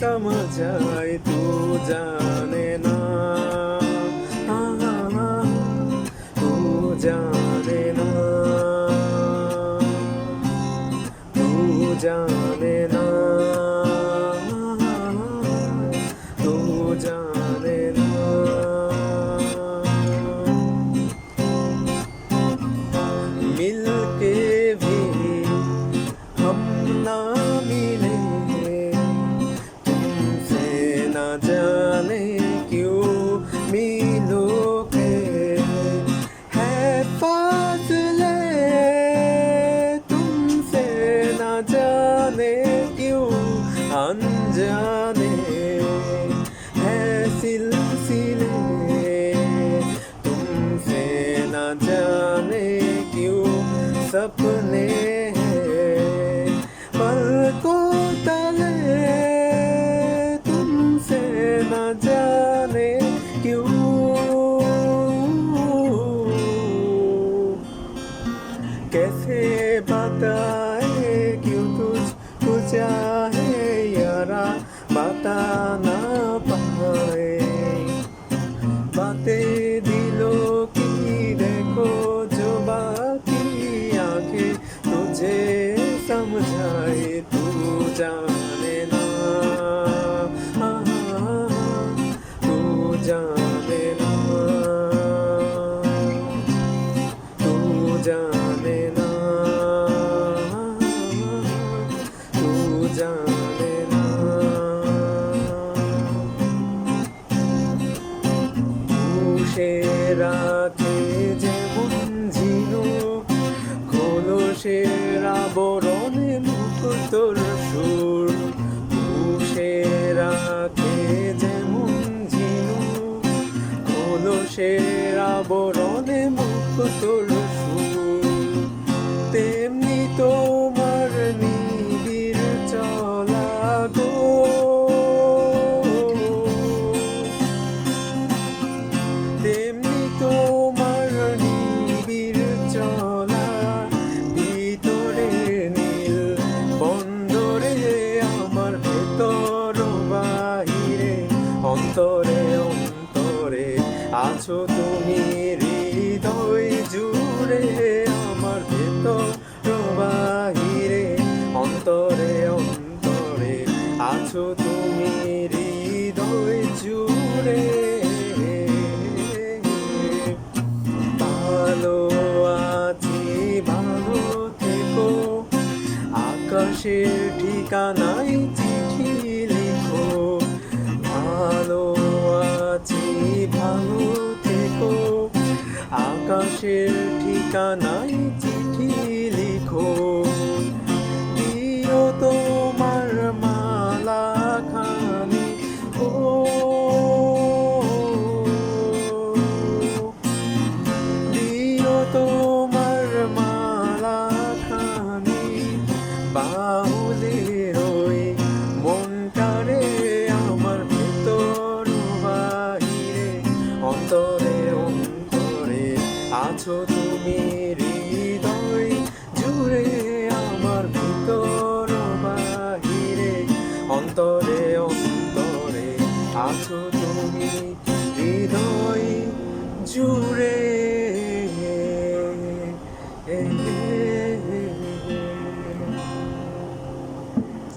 समझाए तू जाने ना, तू जाने ना, तू जाने ना, तू जाने ना। मिल के भी हम ना मिले, तुमसे ना जाने क्यों मिलो के है फासले, तुमसे ना जाने क्यों अनजाने है सिलसिले, तुमसे ना जाने क्यों सपने हैं पलकों तले, तुमसे ना जाने क्यों। कैसे बताए क्यों तुझको चाहे यारा, बता ना पाए बातें दिलों की, देखो जो बाकी आंखें तुझे समझाए तू जाने ना, तू जाने ना, तू जाने ना, तू जाने ना। পুষে রাখে যেমন ঝিনুক, খোলসের আবরণে মুখো তোর সুর, পুষে রাখে যেমন ঝিনুক, খোলসের আবরণে মুখো তোর সুর, তেমনি তোমার নিবিড় চলা গো, তেমনি তোমার নিবিড় চলা, ভিতরে নীল বন্দরে আমার ভেতর বাহিরে, অন্তরে অন্তরে আছো তুমি হৃদয় জুড়ে, আমার ভেতর বাহিরে, অন্তরে অন্তরে আছো তুমি হৃদয় জুড়ে। ভালো আছি ভালো থেকো, আকাশের ঠিকানায় চিঠি লিখো, ভালো আছি ভালো থেকো, আকাশের ঠিকানায় চিঠি লিখো, দিও তোমার মালা খানি ও, দিও তোমার মালা খানি বাহুলে রই মনটারে, আমার ভেতর বাহিরে, অন্তরে অন্তরে আছো তুমি হৃদয় জুড়ে, আমার ভেতর বাহিরে, অন্তরে অন্তরে আছো তুমি হৃদয় জুড়ে।